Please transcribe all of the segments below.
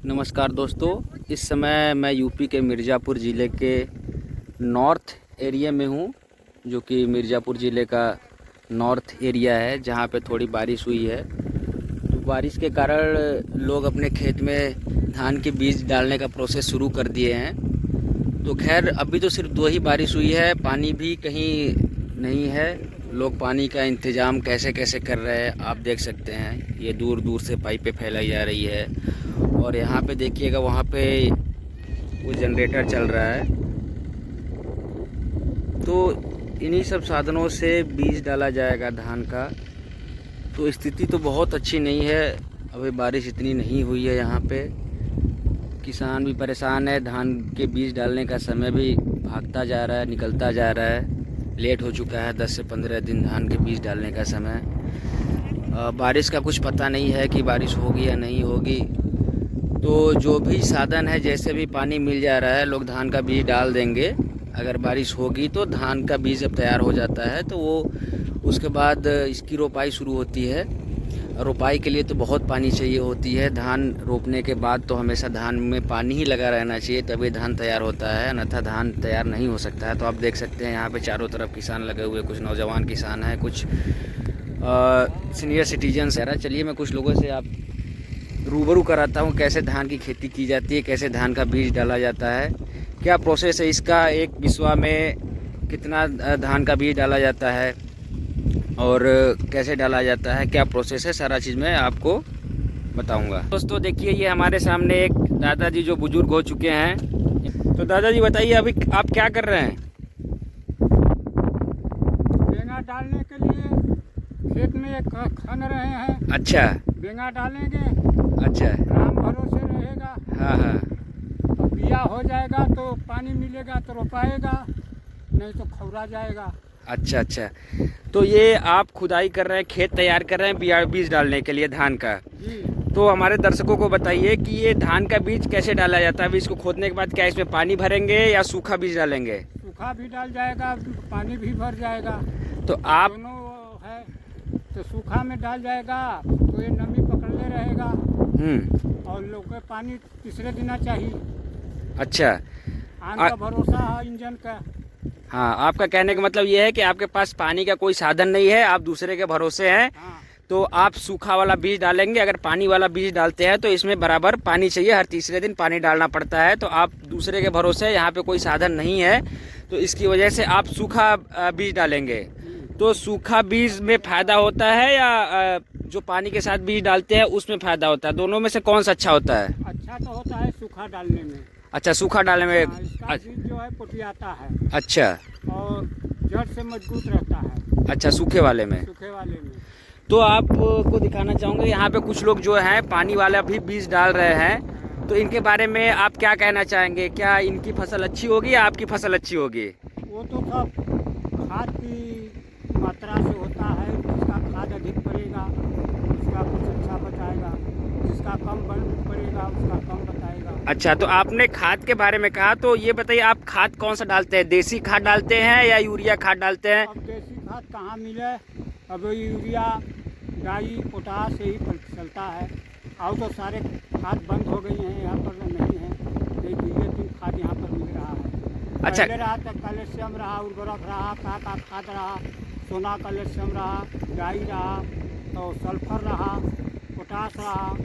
नमस्कार दोस्तों, इस समय मैं यूपी के मिर्ज़ापुर ज़िले के नॉर्थ एरिया में हूँ, जो कि मिर्ज़ापुर ज़िले का नॉर्थ एरिया है, जहाँ पे थोड़ी बारिश हुई है। तो बारिश के कारण लोग अपने खेत में धान के बीज डालने का प्रोसेस शुरू कर दिए हैं। तो खैर अभी तो सिर्फ 2 ही बारिश हुई है, पानी भी कहीं नहीं है। लोग पानी का इंतज़ाम कैसे कैसे कर रहे हैं आप देख सकते हैं। ये दूर दूर से पाइपें फैलाई जा रही है और यहाँ पे देखिएगा, वहाँ पे वो जनरेटर चल रहा है। तो इन्हीं सब साधनों से बीज डाला जाएगा धान का। तो स्थिति तो बहुत अच्छी नहीं है, अभी बारिश इतनी नहीं हुई है यहाँ पे। किसान भी परेशान है, धान के बीज डालने का समय भी भागता जा रहा है, निकलता जा रहा है। लेट हो चुका है 10 से 15 दिन धान के बीज डालने का समय। बारिश का कुछ पता नहीं है कि बारिश होगी या नहीं होगी। तो जो भी साधन है, जैसे भी पानी मिल जा रहा है, लोग धान का बीज डाल देंगे। अगर बारिश होगी तो धान का बीज जब तैयार हो जाता है तो वो उसके बाद इसकी रोपाई शुरू होती है। रोपाई के लिए तो बहुत पानी चाहिए होती है। धान रोपने के बाद तो हमेशा धान में पानी ही लगा रहना चाहिए, तभी धान तैयार होता है, अन्यथा धान तैयार नहीं हो सकता है। तो आप देख सकते हैं यहाँ पे चारों तरफ किसान लगे हुए, कुछ नौजवान किसान हैं, कुछ सीनियर सिटीजन्स हैं। चलिए मैं कुछ लोगों से आप रूबरू कराता हूँ कैसे धान की खेती की जाती है, कैसे धान का बीज डाला जाता है, क्या प्रोसेस है इसका, एक बिस्वा में कितना धान का बीज डाला जाता है और कैसे डाला जाता है, क्या प्रोसेस है, सारा चीज़ मैं आपको बताऊंगा। दोस्तों देखिए, ये हमारे सामने एक दादाजी जो बुजुर्ग हो चुके हैं। तो दादाजी बताइए, अभी आप क्या कर रहे हैं? बेंगा डालने के लिए खेत में खन रहे हैं। अच्छा, बेंगा डालेंगे। अच्छा, राम भरोसे रहेगा। हाँ हाँ, तो बिया हो जाएगा तो पानी मिलेगा तो रोपाएगा, नहीं तो खौरा जाएगा। अच्छा अच्छा। तो ये आप खुदाई कर रहे हैं, खेत तैयार कर रहे हैं बीज डालने के लिए धान का। जी। तो हमारे दर्शकों को बताइए कि ये धान का बीज कैसे डाला जाता है। अभी इसको खोदने के बाद क्या इसमें पानी भरेंगे या सूखा बीज डालेंगे? सूखा भी डाल जाएगा, पानी भी भर जाएगा। तो आप दोनों है। तो सूखा में डाल जाएगा तो ये नमी पकड़ले रहेगा और लोग के पानी तीसरे दिन चाहिए। अच्छा, आम का भरोसा है इंजन का। हाँ, आपका कहने का मतलब ये है कि आपके पास पानी का कोई साधन नहीं है, आप दूसरे के भरोसे हैं। हाँ। तो आप सूखा वाला बीज डालेंगे। अगर पानी वाला बीज डालते हैं तो इसमें बराबर पानी चाहिए, हर तीसरे दिन पानी डालना पड़ता है। तो आप दूसरे के भरोसे, यहाँ पे कोई साधन नहीं है, तो इसकी वजह से आप सूखा बीज डालेंगे। तो सूखा बीज में फ़ायदा होता है या जो पानी के साथ बीज डालते हैं उसमें फ़ायदा होता है? दोनों में से कौन सा अच्छा होता है? अच्छा तो होता है सूखा डालने में। अच्छा, सूखा डालने में। इसका बीज जो है पोटियाता है। अच्छा, और जड़ से मजबूत रहता है। अच्छा, सूखे वाले में। सूखे वाले में तो आपको दिखाना चाहूँगा, यहाँ पे कुछ लोग जो हैं पानी वाला भी बीज डाल रहे हैं। तो इनके बारे में आप क्या कहना चाहेंगे? क्या इनकी फसल अच्छी होगी या आपकी फसल अच्छी होगी? वो तो सब खाद की मात्रा से होता है। जिसका खाद अधिक पड़ेगा उसका कुछ अच्छा बताएगा, जिसका कम पड़ेगा उसका कम बताएगा। अच्छा, तो आपने खाद के बारे में कहा, तो ये बताइए आप खाद कौन सा डालते हैं? देसी खाद डालते हैं या यूरिया खाद डालते हैं? अब देसी खाद कहाँ मिले, अब यूरिया डाई पोटाश से ही चलता है। और तो सारे खाद बंद हो गई हैं, यहाँ पर नहीं है। नहीं DAP खाद यहाँ पर मिल रहा है। अच्छा। पहले रहा तो कैल्शियम रहा, उर्वरक रहा, का खाद रहा, सोना कैल्शियम रहा, डाई रहा, तो सल्फर रहा, पोटाश रहा,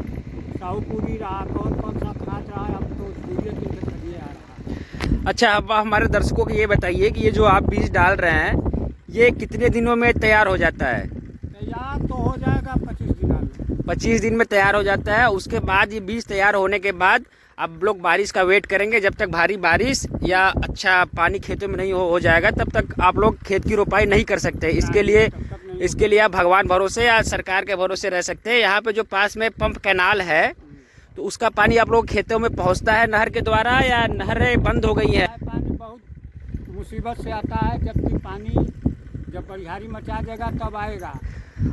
साहूपुरी रहा, कौन कौन सा खाद रहा है। अब तो DAP के जरिए आ रहा है। अच्छा, अब हमारे दर्शकों को ये बताइए कि ये जो आप बीज डाल रहे हैं, ये कितने दिनों में तैयार हो जाता है? तैयार तो हो जाएगा 25 दिन में। 25 दिन में तैयार हो जाता है। उसके बाद ये बीज तैयार होने के बाद आप लोग बारिश का वेट करेंगे। जब तक भारी बारिश या अच्छा पानी खेतों में नहीं हो जाएगा, तब तक आप लोग खेत की रोपाई नहीं कर सकते। इसके लिए आप भगवान भरोसे या सरकार के भरोसे रह सकते हैं। यहाँ पे जो पास में पंप कैनाल है, तो उसका पानी आप लोग खेतों में पहुँचता है नहर के द्वारा, या नहरें बंद हो गई हैं? पानी बहुत मुसीबत से आता है, जबकि पानी जब बरिहारी मचा देगा तब आएगा।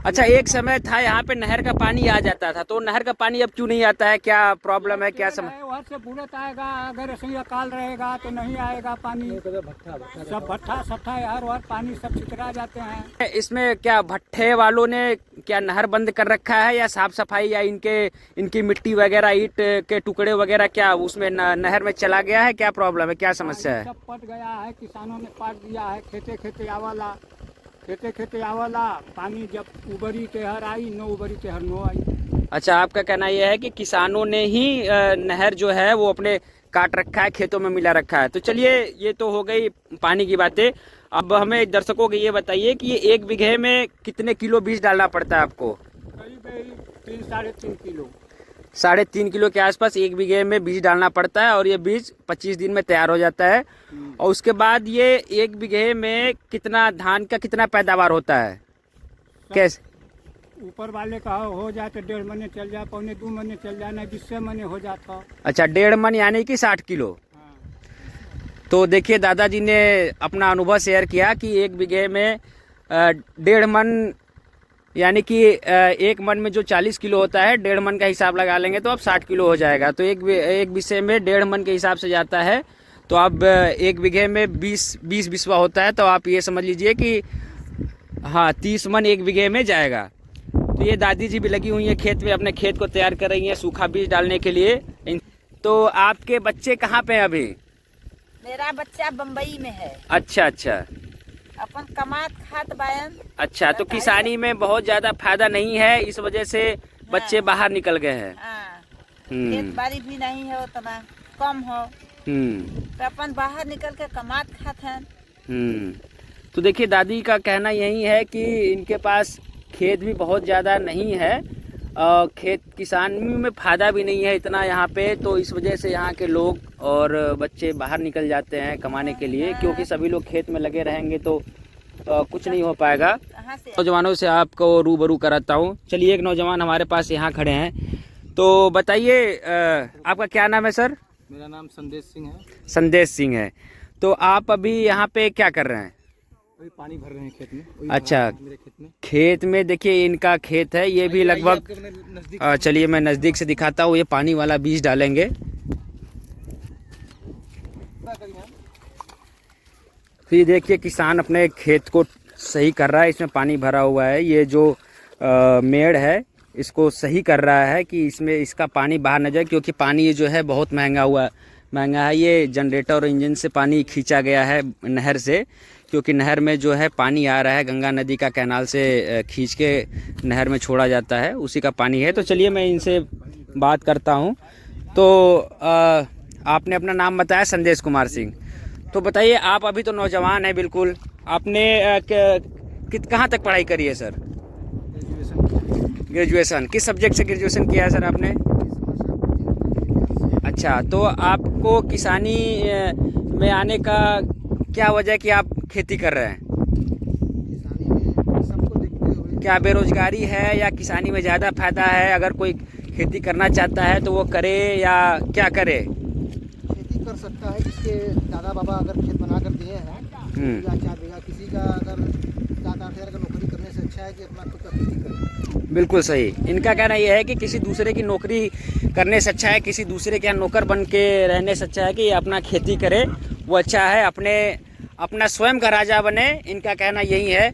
अच्छा, एक समय था यहाँ पे नहर का पानी आ जाता था, तो नहर का पानी अब क्यों नहीं आता है? क्या प्रॉब्लम है, क्या समझ? वहाँ से बुलत आएगा, अगर ऐसे ही अकाल रहेगा तो नहीं आएगा पानी। सब भट्ठा सट्ठा हर वह पानी सब छितरा जाते हैं। इसमें क्या भट्ठे वालों ने क्या नहर बंद कर रखा है, या साफ सफाई, या इनकी मिट्टी वगैरह, ईंट के टुकड़े वगैरह क्या उसमें नहर में चला गया है? क्या प्रॉब्लम है, क्या समस्या है? सब पट गया है, किसानों ने पाट दिया है। खेते खेते आवाला पानी जब उबरी तेहर आई, नो उबरी तेहर नो आई। अच्छा, आपका कहना यह है कि किसानों ने ही नहर जो है वो अपने काट रखा है, खेतों में मिला रखा है। तो चलिए, ये तो हो गई पानी की बातें। अब हमें दर्शकों को ये बताइए कि ये 1 बीघे में कितने किलो बीज डालना पड़ता है आपको? करीब 3 साढ़े 3 किलो। 3.5 किलो के आसपास 1 बीघे में बीज डालना पड़ता है, और ये बीज 25 दिन में तैयार हो जाता है। और उसके बाद ये 1 बीघे में कितना धान का कितना पैदावार होता है? कैसे? ऊपर वाले का हो जाए तो 1.5 महीने चल जाए, 1.25 महीने चल जाए, नहीं 20 महीने हो जाता। अच्छा, 1.5 मन यानी कि 60 किलो। तो देखिए, दादाजी ने अपना अनुभव शेयर किया कि 1 बीघे में 1.5 मन यानी कि 1 मन में जो 40 किलो होता है, 1.5 मन का हिसाब लगा लेंगे तो अब 60 किलो हो जाएगा। तो एक बीघे में 1.5 मन के हिसाब से जाता है। तो अब 1 बीघे में 20 बिस्वा होता है, तो आप ये समझ लीजिए कि हाँ 30 मन 1 बीघे में जाएगा। तो ये दादी जी भी लगी हुई हैं खेत में, अपने खेत को तैयार कर रही हैं सूखा बीज डालने के लिए। तो आपके बच्चे कहाँ पे हैं अभी? मेरा बच्चा बम्बई में है। अच्छा अच्छा अपन कमात खात बायन। अच्छा, तो किसानी में बहुत ज्यादा फायदा नहीं है, इस वजह से बच्चे बाहर निकल गए हैं। हाँ, खेत बाड़ी भी नहीं है उतना, कम हो, तो अपन बाहर निकल के कमात खात हैं। तो देखिए, दादी का कहना यही है कि इनके पास खेत भी बहुत ज़्यादा नहीं है, खेत किसानी में फ़ायदा भी नहीं है इतना यहाँ पे। तो इस वजह से यहाँ के लोग और बच्चे बाहर निकल जाते हैं कमाने के लिए, क्योंकि सभी लोग खेत में लगे रहेंगे तो कुछ नहीं हो पाएगा। नौजवानों से आपको रूबरू कराता हूँ। चलिए, एक नौजवान हमारे पास यहाँ खड़े हैं, तो बताइए आपका क्या नाम है सर? मेरा नाम संदेश सिंह है। संदेश सिंह है। तो आप अभी यहाँ पे क्या कर रहे हैं? वही पानी भर रहे हैं खेत में। अच्छा, मेरे खेत में देखिए इनका खेत है, ये भी लगभग, चलिए मैं नज़दीक से दिखाता हूँ। ये पानी वाला बीज डालेंगे। फिर देखिए, किसान अपने खेत को सही कर रहा है, इसमें पानी भरा हुआ है। ये जो मेड़ है इसको सही कर रहा है कि इसमें इसका पानी बाहर न जाए, क्योंकि पानी ये जो है बहुत महंगा है। ये जनरेटर और इंजन से पानी खींचा गया है नहर से, क्योंकि नहर में जो है पानी आ रहा है, गंगा नदी का कैनाल से खींच के नहर में छोड़ा जाता है, उसी का पानी है। तो चलिए मैं इनसे बात करता हूं। तो आपने अपना नाम बताया संदेश कुमार सिंह। तो बताइए, आप अभी तो नौजवान हैं बिल्कुल, आपने कहाँ तक पढ़ाई करी है सर? ग्रेजुएशन। किस सब्जेक्ट से ग्रेजुएशन किया है सर आपने? अच्छा, तो आपको किसानी में आने का क्या वजह है कि आप खेती कर रहे हैं? किसानी में सबको देखते हुए क्या बेरोजगारी है, या किसानी में ज़्यादा फायदा है? अगर कोई खेती करना चाहता है तो वो करे या क्या करे? खेती कर सकता है, जिसके दादा बाबा अगर खेत बना कर दिए हैं 4 बीघा, किसी का अगर 7-8 हज़ार का नौकरी करने से अच्छा है कि अपना खुद का खेती करे। बिल्कुल सही। इनका कहना यह है कि किसी दूसरे की नौकरी करने से अच्छा है, किसी दूसरे के यहाँ नौकर बन के रहने से अच्छा है कि अपना खेती करे, वो अच्छा है, अपना स्वयं का राजा बने। इनका कहना यही है।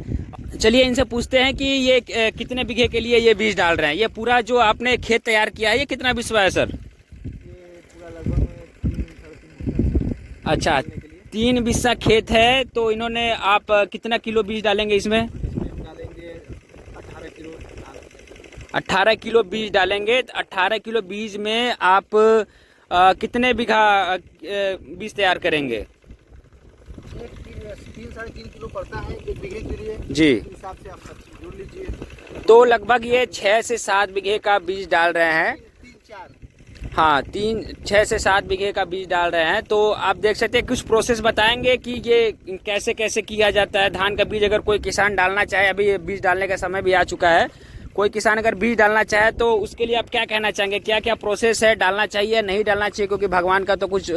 चलिए इनसे पूछते हैं कि ये कितने बीघे के लिए ये बीज डाल रहे हैं। ये पूरा जो आपने खेत तैयार किया है, ये कितना बिस्वा है सर? ये पूरा लगभग 3-3.5 अच्छा, 3 बिस्सा खेत है। तो इन्होंने, आप कितना किलो बीज डालेंगे इसमें? हम डालेंगे 18 किलो। 18 किलो बीज डालेंगे। 18 किलो बीज में आप कितने बीघा बीज तैयार करेंगे? 3-3.5 किलो पड़ता है 1 बीघे के लिए जी। हिसाब से आप सब जोड़ लीजिए। तो लगभग ये 6 से 7 बीघे का बीज डाल रहे हैं। 3-4 हाँ, 6 से 7 बीघे का बीज डाल रहे हैं। तो आप देख सकते हैं, कुछ प्रोसेस बताएंगे कि ये कैसे कैसे किया जाता है। धान का बीज अगर कोई किसान डालना चाहे, अभी ये बीज डालने का समय भी आ चुका है, कोई किसान अगर बीज डालना चाहे तो उसके लिए आप क्या कहना चाहेंगे? क्या क्या प्रोसेस है, डालना चाहिए नहीं डालना चाहिए? क्योंकि भगवान का तो कुछ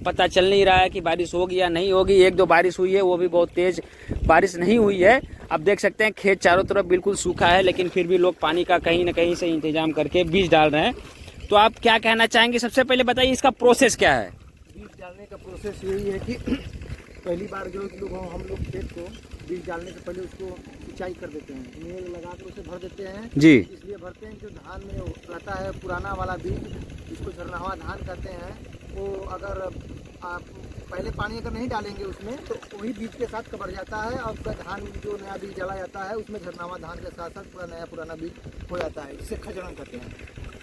पता चल नहीं रहा है कि बारिश होगी या नहीं होगी। 1-2 बारिश हुई है, वो भी बहुत तेज़ बारिश नहीं हुई है। आप देख सकते हैं खेत चारों तरफ बिल्कुल सूखा है, लेकिन फिर भी लोग पानी का कहीं ना कहीं से इंतजाम करके बीज डाल रहे हैं। तो आप क्या कहना चाहेंगे? सबसे पहले बताइए इसका प्रोसेस क्या है? बीज डालने का प्रोसेस यही है कि पहली बार जो हम लोग खेत को बीज डालने से पहले उसको सिंचाई कर देते हैं, मेल लगा कर उसे भर देते हैं जी। इसलिए भरते हैं जो धान में रहता है पुराना वाला बीज, जिसको झरनावा धान कहते हैं, वो अगर आप पहले पानी अगर नहीं डालेंगे उसमें तो वही बीज के साथ कबर जाता है और धान जो नया बीज डाला जाता है उसमें झरनावा धान के साथ साथ पूरा नया पुराना बीज हो जाता है, जिसे खजड़न कहते हैं।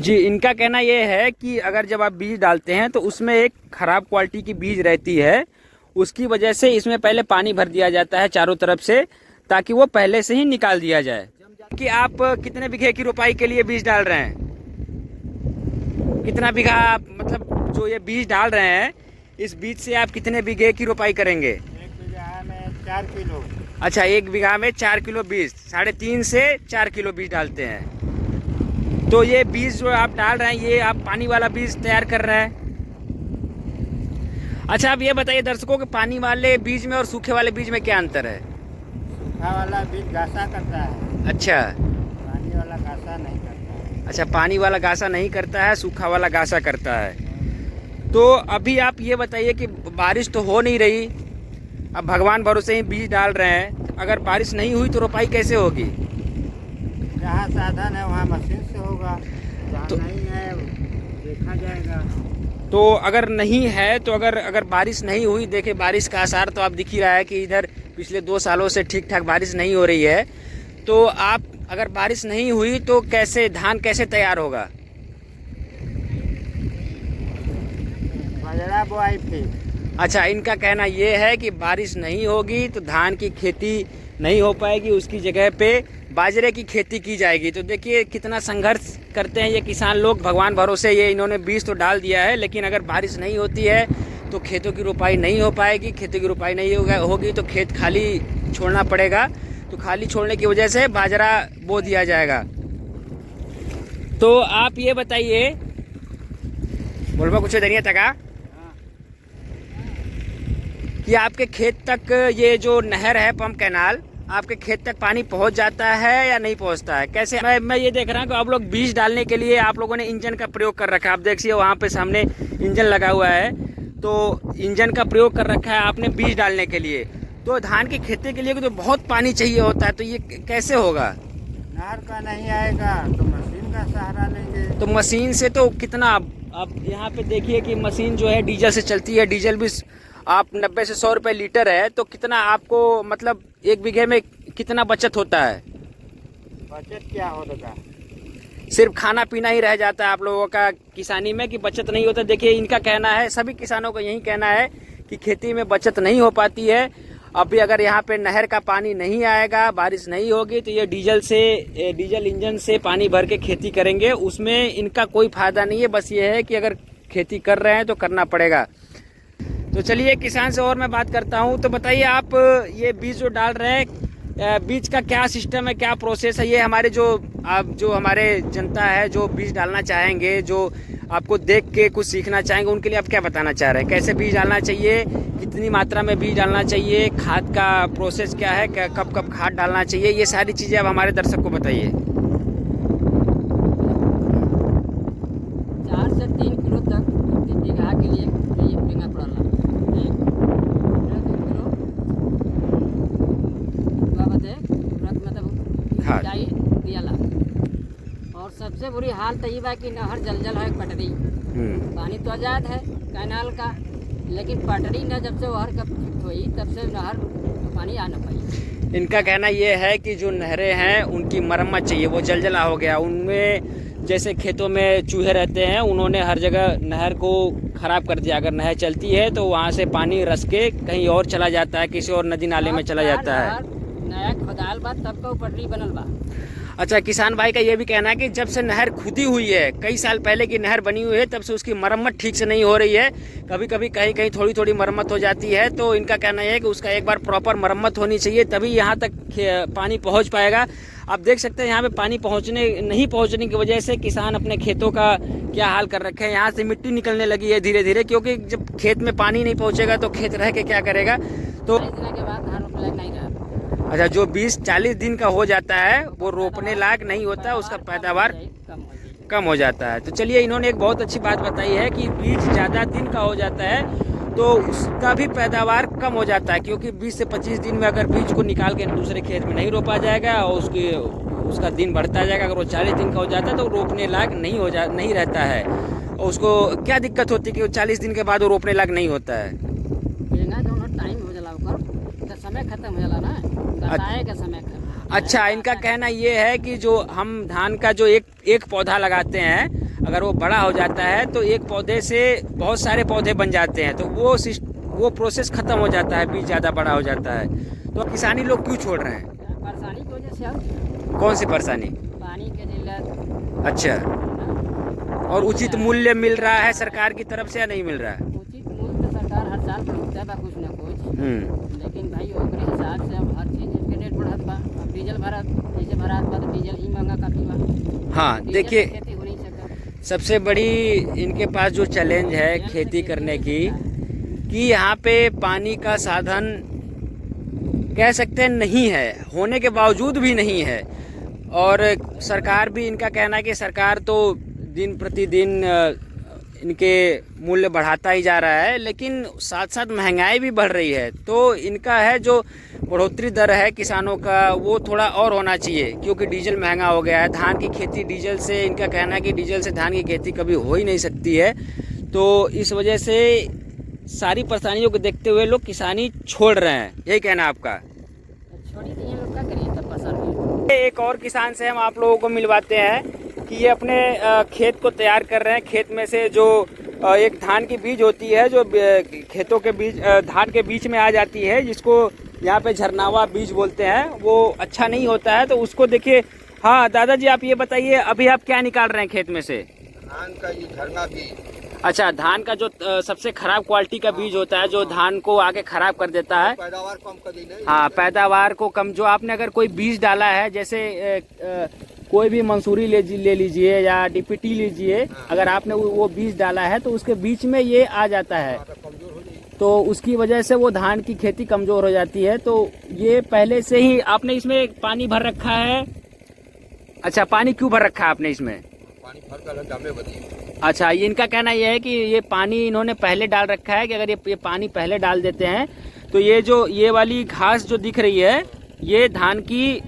जी, इनका कहना ये है कि अगर जब आप बीज डालते हैं तो उसमें एक ख़राब क्वालिटी की बीज रहती है, उसकी वजह से इसमें पहले पानी भर दिया जाता है चारों तरफ से, ताकि वो पहले से ही निकाल दिया जाए। कि आप कितने बीघे की रोपाई के लिए बीज डाल रहे हैं? कितना बीघा आप मतलब जो ये बीज डाल रहे हैं, इस बीज से आप कितने बीघे की रोपाई करेंगे? 1 बीघा में 4 किलो। अच्छा, 1 बीघा में 4 किलो बीज, 3.5 से 4 किलो बीज डालते हैं। तो ये बीज जो आप डाल रहे हैं, ये आप पानी वाला बीज तैयार कर रहे हैं। अच्छा, आप ये बताइए दर्शकों कि पानी वाले बीज में और सूखे वाले बीज में क्या अंतर है? सूखा वाला बीज घासा करता है, अच्छा पानी वाला घासा नहीं करता है। अच्छा, पानी वाला घासा नहीं करता है, सूखा वाला घासा करता है। तो अभी आप ये बताइए कि बारिश तो हो नहीं रही, अब भगवान भरोसे ही बीज डाल रहे हैं, अगर बारिश नहीं हुई तो रोपाई कैसे होगी? जहाँ साधन है वहाँ मशीन से होगा, जहाँ तो- नहीं है देखा जाएगा। तो अगर नहीं है तो अगर बारिश नहीं हुई, देखिए बारिश का आसार तो आप दिख ही रहा है कि इधर पिछले 2 सालों से ठीक ठाक बारिश नहीं हो रही है। तो आप अगर बारिश नहीं हुई तो कैसे धान कैसे तैयार होगा? बाजरा बोआई थी। अच्छा, इनका कहना ये है कि बारिश नहीं होगी तो धान की खेती नहीं हो पाएगी, उसकी जगह पे बाजरे की खेती की जाएगी। तो देखिए कितना संघर्ष करते हैं ये किसान लोग, भगवान भरोसे ये इन्होंने बीज तो डाल दिया है, लेकिन अगर बारिश नहीं होती है तो खेतों की रोपाई नहीं हो पाएगी। खेतों की रोपाई नहीं होगी तो खेत खाली छोड़ना पड़ेगा, तो खाली छोड़ने की वजह से बाजरा बो दिया जाएगा। तो आप ये बताइए, बोलबा कुछ दरिया तक कि आपके खेत तक ये जो नहर है, पंप कैनाल, आपके खेत तक पानी पहुंच जाता है या नहीं पहुंचता है? कैसे? मैं ये देख रहा हूँ कि आप लोग बीज डालने के लिए आप लोगों ने इंजन का प्रयोग कर रखा है। आप देखिए वहाँ पे सामने इंजन लगा हुआ है, तो इंजन का प्रयोग कर रखा है आपने बीज डालने के लिए। तो धान की खेती के लिए तो बहुत पानी चाहिए होता है, तो ये कैसे होगा? नहर का नहीं आएगा तो मशीन का सहारा लेंगे। तो मशीन से तो कितना, अब यहाँ पे देखिए कि मशीन जो है डीजल से चलती है, डीजल भी आप 90 से 100 रुपये लीटर है, तो कितना आपको मतलब 1 बीघे में कितना बचत होता है? बचत क्या होगा? सिर्फ खाना पीना ही रह जाता है आप लोगों का किसानी में, कि बचत नहीं होता। देखिए इनका कहना है, सभी किसानों का यही कहना है कि खेती में बचत नहीं हो पाती है। अभी अगर यहाँ पे नहर का पानी नहीं आएगा, बारिश नहीं होगी, तो ये डीजल इंजन से पानी भर के खेती करेंगे, उसमें इनका कोई फ़ायदा नहीं है। बस ये है कि अगर खेती कर रहे हैं तो करना पड़ेगा। तो चलिए किसान से और मैं बात करता हूँ। तो बताइए आप ये बीज जो डाल रहे हैं, बीज का क्या सिस्टम है, क्या प्रोसेस है? ये हमारे जो हमारे जनता है जो बीज डालना चाहेंगे, जो आपको देख के कुछ सीखना चाहेंगे, उनके लिए आप क्या बताना चाह रहे हैं? कैसे बीज डालना चाहिए, कितनी मात्रा में बीज डालना चाहिए, खाद का प्रोसेस क्या है, कब कब खाद डालना चाहिए, ये सारी चीज़ें आप हमारे दर्शक को बताइए। 4 से 3 किलो तक प्रति बीघा के लिए देना पड़ेगा। 1 किलो 2 किलो मतलब खाद डाई दियाला। और सबसे बुरी हाल तो ये बा कि नहर जल है पटरी, पानी तो आज़ाद है कैनाल का, लेकिन पटरी न जब से ओहर कब हुई तब से नहर पानी आ न पाई। इनका कहना ये है कि जो नहरें हैं उनकी मरम्मत चाहिए, वो जलजला हो गया, उनमें जैसे खेतों में चूहे रहते हैं, उन्होंने हर जगह नहर को ख़राब कर दिया। अगर नहर चलती है तो वहाँ से पानी रस के कहीं और चला जाता है, किसी और नदी नाले में चला जाता है। नया खोदाल बा तब का पटरी बनल बा। अच्छा, किसान भाई का ये भी कहना है कि जब से नहर खुदी हुई है, कई साल पहले की नहर बनी हुई है, तब से उसकी मरम्मत ठीक से नहीं हो रही है। कभी कभी कहीं कहीं थोड़ी थोड़ी मरम्मत हो जाती है। तो इनका कहना है कि उसका एक बार प्रॉपर मरम्मत होनी चाहिए, तभी यहाँ तक पानी पहुँच पाएगा। आप देख सकते हैं यहाँ पे पानी नहीं पहुँचने की वजह से किसान अपने खेतों का क्या हाल कर रखे हैं। यहाँ से मिट्टी निकलने लगी है धीरे धीरे, क्योंकि जब खेत में पानी नहीं पहुँचेगा तो खेत रह के क्या करेगा। तो के बाद धान रोपला नहीं रहा। अच्छा, जो 20-40 दिन का हो जाता है वो रोपने लायक नहीं होता, उसका पैदावार कम हो जाएगी। कम हो जाता है। तो चलिए, इन्होंने एक बहुत अच्छी बात बताई है कि बीज ज़्यादा दिन का हो जाता है तो उसका भी पैदावार कम हो जाता है, क्योंकि 20 से 25 दिन में अगर बीज को निकाल के दूसरे खेत में नहीं रोपा जाएगा और उसका दिन बढ़ता जाएगा। अगर वो 40 दिन का हो जाता है तो रोपने लायक नहीं रहता है। और उसको क्या दिक्कत होती है कि वो 40 दिन के बाद वो रोपने लायक नहीं होता है? बिना दोनों टाइम हो जाला ओकर तो समय खत्म हो जाला ना, कटाए का समय खत्म। अच्छा, इनका कहना ये है कि जो हम धान का जो एक पौधा लगाते हैं, अगर वो बड़ा हो जाता है तो एक पौधे से बहुत सारे पौधे बन जाते हैं, तो वो प्रोसेस खत्म हो जाता है, बीज ज़्यादा बड़ा हो जाता है। तो किसानी लोग क्यों छोड़ रहे हैं? परेशानी की वजह से और कौन सी परेशानी? पानी के किल्लत। अच्छा, और उचित मूल्य मिल रहा है सरकार की तरफ से या नहीं मिल रहा है? उचित मूल्य तो सरकार हर साल बढ़ाता बा कुछ न कुछ, लेकिन भाई ओकरे हिसाब से अब हर चीज के रेट बढ़त बा। अब डीजल भरत जैसे भरात बा तो डीजल ही महंगा काफी बा। हाँ, देखिए, खेती हो नहीं सकता। सबसे बड़ी इनके पास जो चैलेंज है खेती करने की, कि यहाँ पे पानी का साधन कह सकते हैं नहीं है, होने के बावजूद भी नहीं है। और सरकार भी, इनका कहना है कि सरकार तो दिन प्रतिदिन इनके मूल्य बढ़ाता ही जा रहा है, लेकिन साथ साथ महंगाई भी बढ़ रही है। तो इनका है जो बढ़ोतरी दर है किसानों का, वो थोड़ा और होना चाहिए, क्योंकि डीजल महंगा हो गया है। धान की खेती डीजल से, इनका कहना है कि डीजल से धान की खेती कभी हो ही नहीं सकती है। तो इस वजह से सारी परेशानियों को देखते हुए लोग किसानी छोड़ रहे हैं, यही कहना आपका? छोड़ी दिए लोग क्या करिए तब परेशानी। एक और किसान से हम आप लोगों को मिलवाते हैं कि ये अपने खेत को तैयार कर रहे हैं। खेत में से जो एक धान की बीज होती है, जो खेतों के बीज धान के बीच में आ जाती है, जिसको यहाँ पे झरनावा बीज बोलते हैं, वो अच्छा नहीं होता है। तो उसको देखिए। हाँ दादाजी, आप ये बताइए, अभी आप क्या निकाल रहे हैं खेत में से? धान का ये झरना बीज। अच्छा, धान का जो सबसे खराब क्वालिटी का बीज होता है, जो धान को आगे खराब कर देता है, पैदावार कम कर दी नहीं। हाँ, पैदावार को कम। जो आपने अगर कोई बीज डाला है, जैसे कोई भी मंसूरी ले लीजिए या डीपीटी लीजिए, अगर आपने वो बीज डाला है तो उसके बीच में ये आ जाता है, कमजोर हो जाएगी। तो उसकी वजह से वो धान की खेती कमजोर हो जाती है। तो ये पहले से ही आपने इसमें पानी भर रखा है? अच्छा, पानी क्यों भर रखा है आपने इसमें? पानी भर कर जामे बदी। अच्छा, ये इनका कहना यह है कि ये पानी इन्होंने पहले डाल रखा है, कि अगर ये पानी पहले डाल देते हैं तो ये वाली घास जो दिख रही है, ये धान की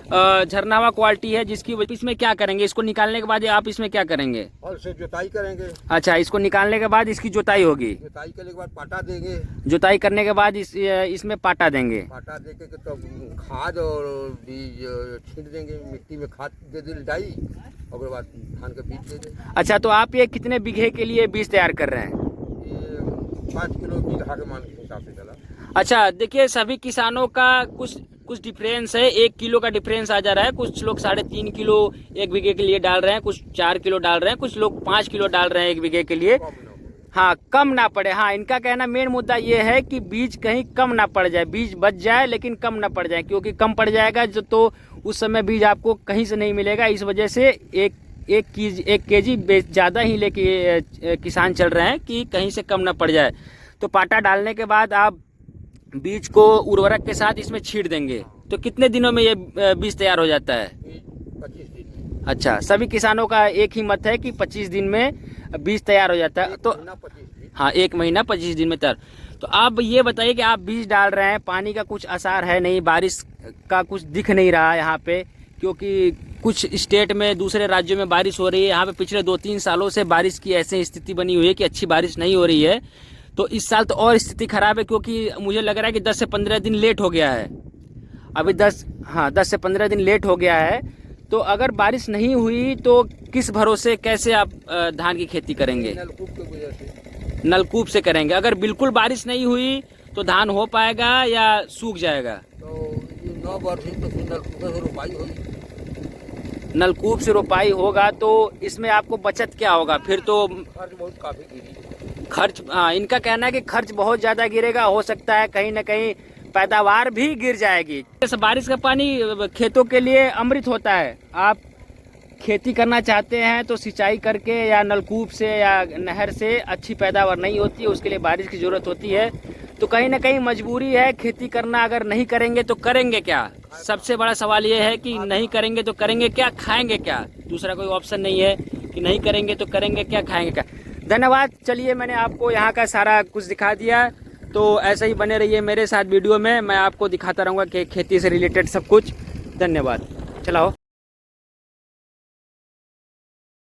झरनावा क्वालिटी है, जिसकी वजह। इसमें क्या करेंगे? इसको निकालने के बाद आप इसमें क्या करेंगे? और से जुताई करेंगे। अच्छा, इसको निकालने के बाद इसकी जुताई होगी। जुताई करने के बाद पाटा देंगे। जुताई करने के बाद इसमें पाटा देंगे। पाटा दे के तो खाद और बीज छींट देंगे, मिट्टी में खाद दे दी डाई, और उसके बाद धान का बीज दे देंगे। अच्छा, तो आप ये कितने बीघे के लिए बीज तैयार कर रहे हैं? ये 5 किलो बीघा के मान के हिसाब से चला। अच्छा, देखिए, सभी किसानों का कुछ डिफरेंस है। 1 किलो का डिफरेंस आ जा रहा है। कुछ लोग 3.5 किलो 1 बीघे के लिए डाल रहे हैं, कुछ 4 किलो डाल रहे हैं, कुछ लोग 5 किलो डाल रहे हैं 1 बीघे के लिए। हाँ, कम ना पड़े। हाँ, इनका कहना मेन मुद्दा ये है कि बीज कहीं कम ना पड़ जाए, बीज बच जाए लेकिन कम ना पड़ जाए, क्योंकि कम पड़ जाएगा तो उस समय बीज आपको कहीं से नहीं मिलेगा। इस वजह से एक केजी ज़्यादा ही लेके किसान चल रहे हैं कि कहीं से कम ना पड़ जाए। तो पाटा डालने के बाद आप बीज को उर्वरक के साथ इसमें छींट देंगे, तो कितने दिनों में ये बीज तैयार हो जाता है? 25 दिन। अच्छा, सभी किसानों का एक ही मत है कि 25 दिन में बीज तैयार हो जाता है। तो 25 दिन। हाँ, 1 महीना 25 दिन में तैयार। तो आप ये बताइए कि आप बीज डाल रहे हैं, पानी का कुछ आसार है नहीं, बारिश का कुछ दिख नहीं रहा यहाँ पे, क्योंकि कुछ स्टेट में, दूसरे राज्यों में बारिश हो रही है। यहाँ पे पिछले 2-3 सालों से बारिश की ऐसी स्थिति बनी हुई है कि अच्छी बारिश नहीं हो रही है। तो इस साल तो और स्थिति खराब है, क्योंकि मुझे लग रहा है कि 10 से 15 दिन लेट हो गया है। अभी 10 से 15 दिन लेट हो गया है। तो अगर बारिश नहीं हुई तो किस भरोसे, कैसे आप धान की खेती करेंगे? नलकूप की वजह से। नलकूप से करेंगे। अगर बिल्कुल बारिश नहीं हुई तो धान हो पाएगा या सूख जाएगा? तो ये 9 वर्ष तो फिर नलकूप से रोपाई होगी। नलकूप से रोपाई होगा तो इसमें आपको बचत क्या होगा? फिर तो खर्च बहुत काफी गिरी। खर्च, हाँ, इनका कहना है कि खर्च बहुत ज़्यादा गिरेगा। हो सकता है कहीं ना कहीं पैदावार भी गिर जाएगी। बारिश का पानी खेतों के लिए अमृत होता है। आप खेती करना चाहते हैं तो सिंचाई करके या नलकूप से या नहर से अच्छी पैदावार नहीं होती है, उसके लिए बारिश की ज़रूरत होती है। तो कहीं ना कहीं मजबूरी है खेती करना। अगर नहीं करेंगे तो करेंगे क्या? सबसे बड़ा सवाल ये है कि नहीं करेंगे तो करेंगे क्या, खाएंगे क्या? दूसरा कोई ऑप्शन नहीं है कि नहीं करेंगे तो करेंगे क्या, खाएंगे क्या। धन्यवाद। चलिए, मैंने आपको यहाँ का सारा कुछ दिखा दिया, तो ऐसे ही बने रहिए मेरे साथ वीडियो में। मैं आपको दिखाता रहूँगा कि खेती से रिलेटेड सब कुछ। धन्यवाद। चलाओ।